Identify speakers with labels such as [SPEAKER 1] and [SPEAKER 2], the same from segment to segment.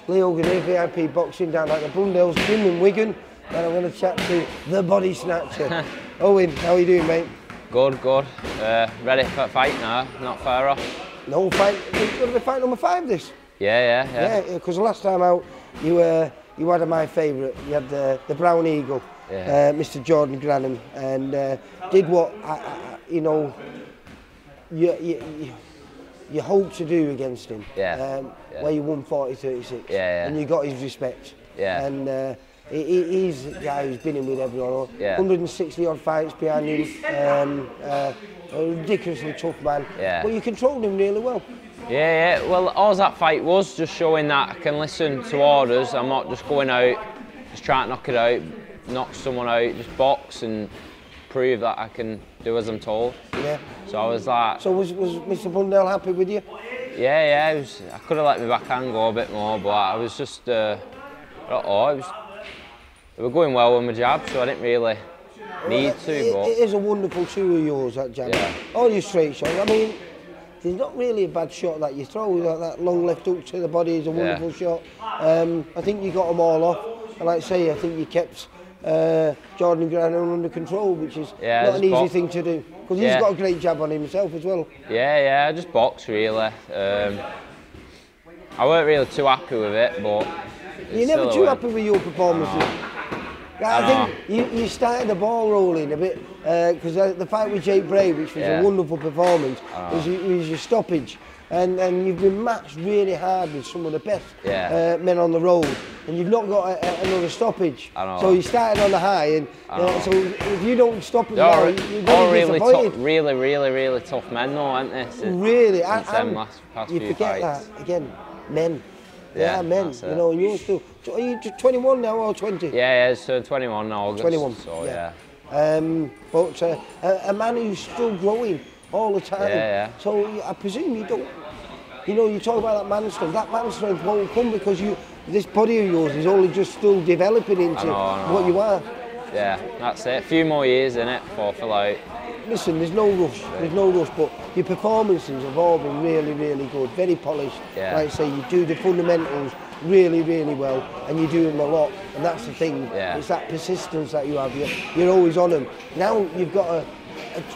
[SPEAKER 1] Leo Gray, VIP Boxing down at the Blundell's Gym in Wigan, and I'm going to chat to the Body Snatcher. Owen, how are you doing, mate?
[SPEAKER 2] Good, good. Ready for a fight now, not far off.
[SPEAKER 1] No fight, it's going to be fight number 5 this.
[SPEAKER 2] Yeah.
[SPEAKER 1] Yeah, because the last time out, you had my favourite, you had the Brown Eagle, Mr. Jordan Granham, and did what, you know, you hope to do against him, where you won 40-36, and you got his respect. And he's a guy who's been in with everyone, 160 odd fights behind him, a ridiculously tough man, but you controlled him really well.
[SPEAKER 2] Well, all that fight was just showing that I can listen to orders. I'm not just going out, just trying to knock it out, knock someone out, just box and prove that I can do as I'm told. So I was like... So
[SPEAKER 1] was Mr. Blundell happy with you?
[SPEAKER 2] Yeah, I could have let my backhand go a bit more, but I was just, I don't know, they were going well with my jab, so I didn't really need to. But
[SPEAKER 1] it is a wonderful two of yours, that jab. All your straight shots, I mean, there's not really a bad shot that you throw. Like that long left hook to the body is a wonderful shot. I think you got them all off, and like I say, I think you kept Jordan Granham under control, which is not an easy thing to do, because he's got a great jab on himself as well.
[SPEAKER 2] I just boxed really. I weren't really too happy with it, but
[SPEAKER 1] you're never too happy with your performances. I think you started the ball rolling a bit, because the fight with Jake Bray, which was a wonderful performance, was your stoppage. And you've been matched really hard with some of the best men on the road, and you've not got another stoppage. So you started on the high, and so if you don't stop it now, you're going to be disappointed.
[SPEAKER 2] Really tough men though, aren't they?
[SPEAKER 1] Really,
[SPEAKER 2] since them past
[SPEAKER 1] you
[SPEAKER 2] few
[SPEAKER 1] forget
[SPEAKER 2] fights.
[SPEAKER 1] that, again, men. They are men, you know, and you're still... Are you 21 now or 20?
[SPEAKER 2] Yeah, it's 21 now, August.
[SPEAKER 1] 21,
[SPEAKER 2] so
[SPEAKER 1] but a man who's still growing all the time. So I presume you don't... You know, you talk about that man strength. That man strength won't come because this body of yours is only just still developing into what you are.
[SPEAKER 2] Yeah, that's it. A few more years in it before I fill out.
[SPEAKER 1] Listen, there's no rush. There's no rush, but your performances have all been really good, very polished. Like I say, you do the fundamentals really well, and you do them a lot, and that's the thing. It's that persistence that you have. You're always on them. Now you've got a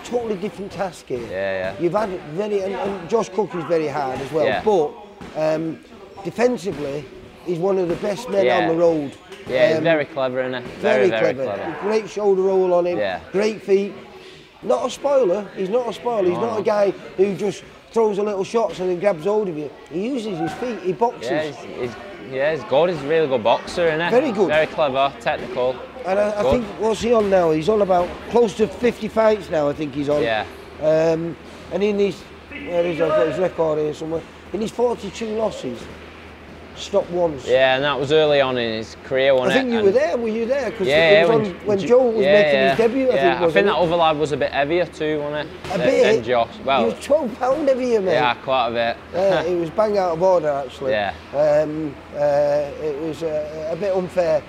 [SPEAKER 1] totally different task here. You've had and Josh Cook is very hard as well, but defensively, he's one of the best men on the road.
[SPEAKER 2] He's very clever, isn't he? Very clever.
[SPEAKER 1] Great shoulder roll on him, great feet. Not a spoiler, he's not a spoiler, he's not a guy who just throws a little shots and then grabs hold of you. He uses his feet, he boxes.
[SPEAKER 2] He's good, he's a really good boxer, isn't he?
[SPEAKER 1] Very good.
[SPEAKER 2] Very clever, technical.
[SPEAKER 1] And I think, what's he on now? He's on about close to 50 fights now, I think he's on. And in his, I've got his record here somewhere, in his 42 losses, stopped once.
[SPEAKER 2] And that was early on in his career, wasn't it?
[SPEAKER 1] I think you were there, were you there? Because it was when Joe was making his debut,
[SPEAKER 2] I think that other lad was a bit heavier too, wasn't he?
[SPEAKER 1] A bit?
[SPEAKER 2] Than Josh. Well,
[SPEAKER 1] he was 12 pound heavier, mate.
[SPEAKER 2] Yeah, quite a bit.
[SPEAKER 1] He was bang out of order, actually. It was a bit unfair.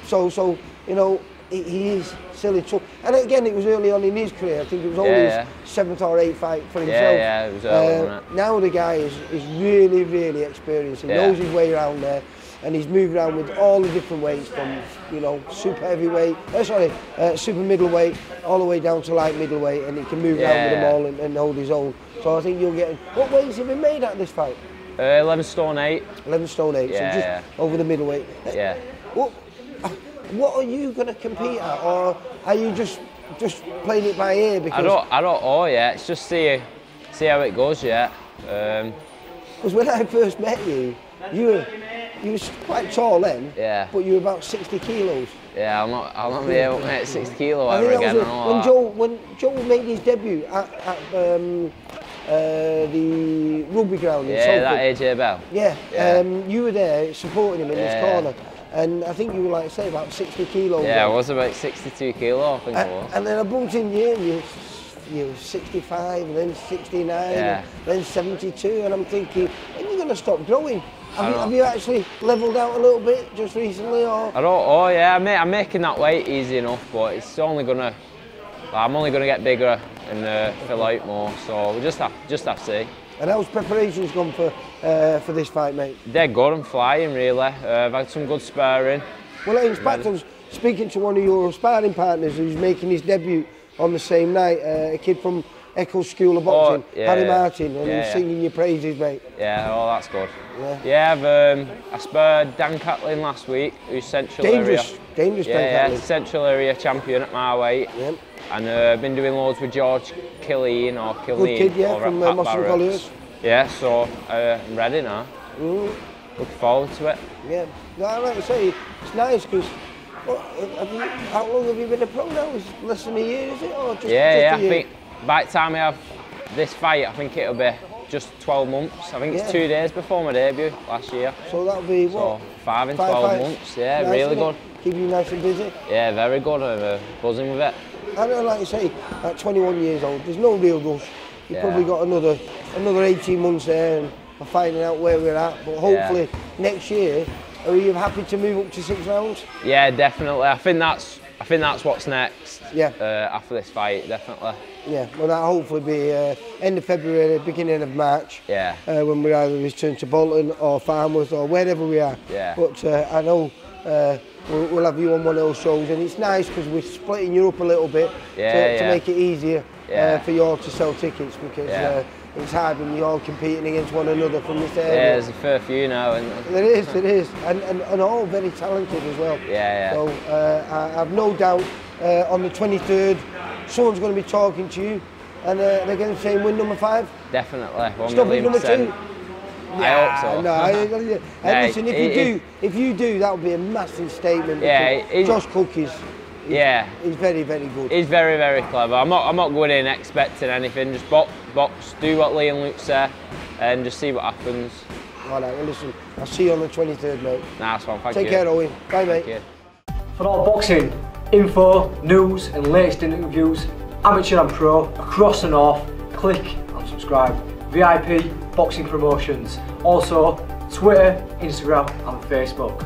[SPEAKER 1] So you know, he is silly tough. And again, it was early on in his career. I think it was only his 7th or 8th fight for himself.
[SPEAKER 2] It was early, wasn't it?
[SPEAKER 1] Now the guy is really experienced. He knows his way around there, and he's moved around with all the different weights from, you know, super heavyweight, super middleweight, all the way down to light middleweight, and he can move around with them all and hold his own. So I think you'll get... What weights have been made at this fight?
[SPEAKER 2] 11 stone 8.
[SPEAKER 1] 11 stone 8, so just over the middleweight. What are you going to compete at, or are you just playing it by ear? Because
[SPEAKER 2] I don't know yet. It's just see how it goes yet.
[SPEAKER 1] Because when I first met you, you were quite tall then. But you were about 60 kilos.
[SPEAKER 2] I'll not be able to make 60 kilo ever again.
[SPEAKER 1] When Joe made his debut at the rugby ground in Salford.
[SPEAKER 2] That AJ Bell.
[SPEAKER 1] You were there supporting him in his corner. And I think you were, like, say, about 60 kilos.
[SPEAKER 2] I was about 62 kilo, I think I was.
[SPEAKER 1] And then I bumped in you, and you were 65, and then 69, and then 72, and I'm thinking, when are you going to stop growing? Have you actually levelled out a little bit just recently, or?
[SPEAKER 2] I don't know, I'm making that weight easy enough, but it's only going to... I'm only going to get bigger and fill out more. So we just have to see.
[SPEAKER 1] And how's preparations gone for this fight, mate?
[SPEAKER 2] They're good. I'm flying really. I've had some good sparring.
[SPEAKER 1] Well, in fact, I was speaking to one of your sparring partners who's making his debut on the same night, a kid from Eccles School of Boxing, Harry Martin, and he's singing your praises, mate.
[SPEAKER 2] Yeah, oh, that's good. Yeah, I sparred Dan Catlin last week, who's Central Area.
[SPEAKER 1] Dangerous Dan Catlin.
[SPEAKER 2] Central Area champion at my weight. Yeah. And I've been doing loads with George Killeen
[SPEAKER 1] Good kid, yeah, from Moss and Colliers.
[SPEAKER 2] Yeah, so I'm ready now. Looking forward to it.
[SPEAKER 1] Yeah, like I say, it's nice because how long have you been a pro now? It's less than a year, is it? Or just,
[SPEAKER 2] I think by the time I have this fight, I think it'll be just 12 months. I think it's 2 days before my debut last year.
[SPEAKER 1] So that'll be what?
[SPEAKER 2] So 5 in 12 months, yeah, nice, really good.
[SPEAKER 1] Keep you nice and busy?
[SPEAKER 2] Yeah, very good. I'm buzzing with it.
[SPEAKER 1] I know, like you say, at 21 years old, there's no real rush. You've probably got another 18 months there and finding out where we're at. But hopefully next year, are you happy to move up to 6 rounds?
[SPEAKER 2] Yeah, definitely. I think that's what's next.
[SPEAKER 1] Yeah.
[SPEAKER 2] After this fight, definitely.
[SPEAKER 1] Yeah. Well, that'll hopefully be end of February, beginning of March.
[SPEAKER 2] Yeah.
[SPEAKER 1] When we either return to Bolton or Farnworth or wherever we are.
[SPEAKER 2] Yeah.
[SPEAKER 1] But I know we'll have you on one of those shows, and it's nice because we're splitting you up a little bit to make it easier for you all to sell tickets, because it's hard when you're all competing against one another from this area.
[SPEAKER 2] Yeah, there's a fair few now.
[SPEAKER 1] There is, and all very talented as well.
[SPEAKER 2] Yeah.
[SPEAKER 1] So I've no doubt on the 23rd, someone's going to be talking to you, and they're going to say win number 5.
[SPEAKER 2] Definitely, 1
[SPEAKER 1] Stop
[SPEAKER 2] million
[SPEAKER 1] at number 2.
[SPEAKER 2] I hope so.
[SPEAKER 1] No, listen, if you do, that would be a massive statement.
[SPEAKER 2] Yeah,
[SPEAKER 1] Josh Cook is very, very good.
[SPEAKER 2] He's very, very clever. I'm not going in expecting anything. Just box, do what Lee and Luke say, and just see what happens.
[SPEAKER 1] All right, well listen, I'll see you on the 23rd, mate.
[SPEAKER 2] Nice one, thank you.
[SPEAKER 1] Take care, Owen. Bye, mate.
[SPEAKER 3] For all boxing info, news and latest interviews, amateur and pro, across the north, click and subscribe. VIP Boxing Promotions. Also, Twitter, Instagram and Facebook.